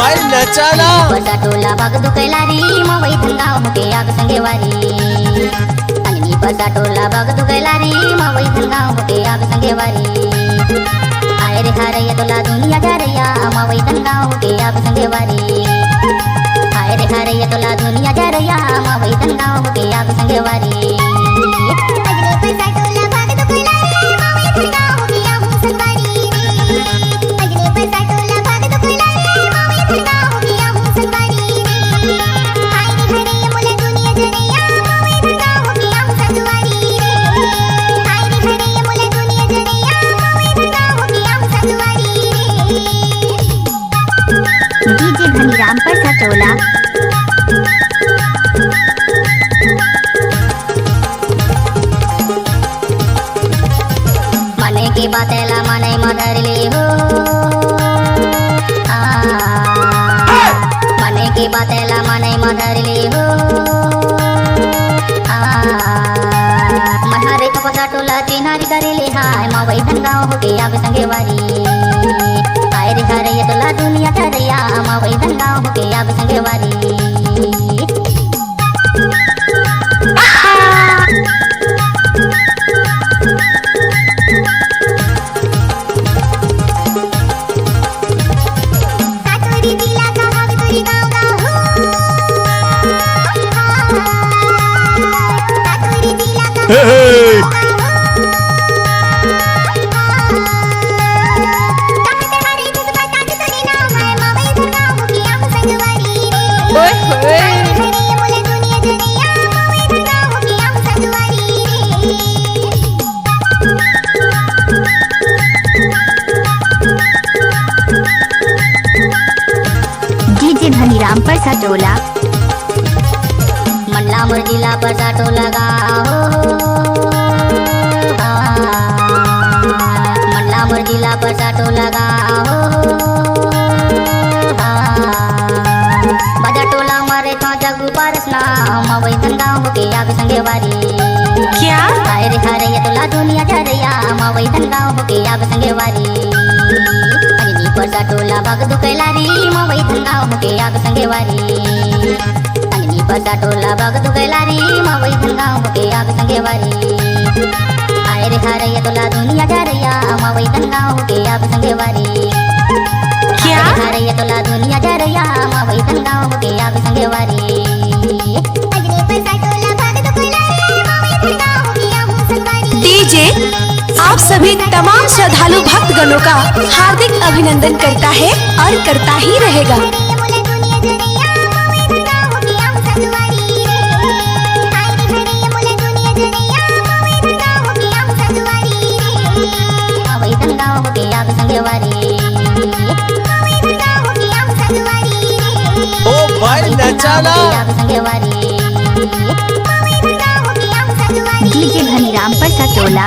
भाई नचाना बसा टोला भाग दो कैलारी मवई धंगाव होके आग संगेवारी अंजनी बसा टोला भाग दो कैलारी मवई धंगाव होके आग संगेवारी आए रे हारैया तोला दुनिया जा रैया मवई धंगाव होके आग संगेवारी आए रे हारैया तोला दुनिया जा रैया मवई धंगाव होके आग संगेवारी अजरे बसा टोला भाग दो कैलारी मवई धंगाव होके आग संगेवारी अजरे बसा टोला भाग दो कैलारी मवई धंगाव होके आग संगेवारी आए रे हारैया मोला दुनिया जा रैया मवई धंगाव होके आग संगेवारी आए रे हारैया मोला दुनिया जा रैया मवई धंगाव होके आग संगेवारी डीजे धनीराम पर सटोला मने की बातेला मने मधर ले हो मने की बातेला मने मधर ले हो मधारे को पता टोला चिन्हारी करे ले हाय मवई धंगाव होके आग संगेवारी आए रे हारैया तोला दुनिया जा रैया मवई धंगाव होके आग संगेवारी सातोरी जिला का भाग तोरी गाँव गाँव हो सातोरी जिला का डीजे धनीराम पर सटोला मंडला मोर जिला पर सटोला गा हो मंडला मोर जिला पर सटोला गा हो बजा टोला मारे था जगू पारसना मवई धंगाव होके आग संगेवारी क्या आए रे हारैया तोला दुनिया जा रैया मवई धंगाव होके आग संगेवारी अंजनी बसा टोला भाग दो कैलारी मवई धंगाव होके आग संगेवारी अंजनी बसा टोला भाग दो कैलारी मवई धंगाव होके आग संगेवारी आए रे हारैया तोला दुनिया जा रैया मवई धंगाव होके आग संगेवारी क्या हारैया तोला दुनिया जा रैया मवई धंगाव होके आग संगेवारी अजरे बसा टोला भाग दो कैलारी मवई धंगाव होके आग संगेवारी डीजे आप सभी तमाम श्रद्धालु भक्तगणों का हार्दिक अभिनंदन करता है और करता ही रहेगा। ओ भाई नचाना डीजे धनीराम पर सटोला।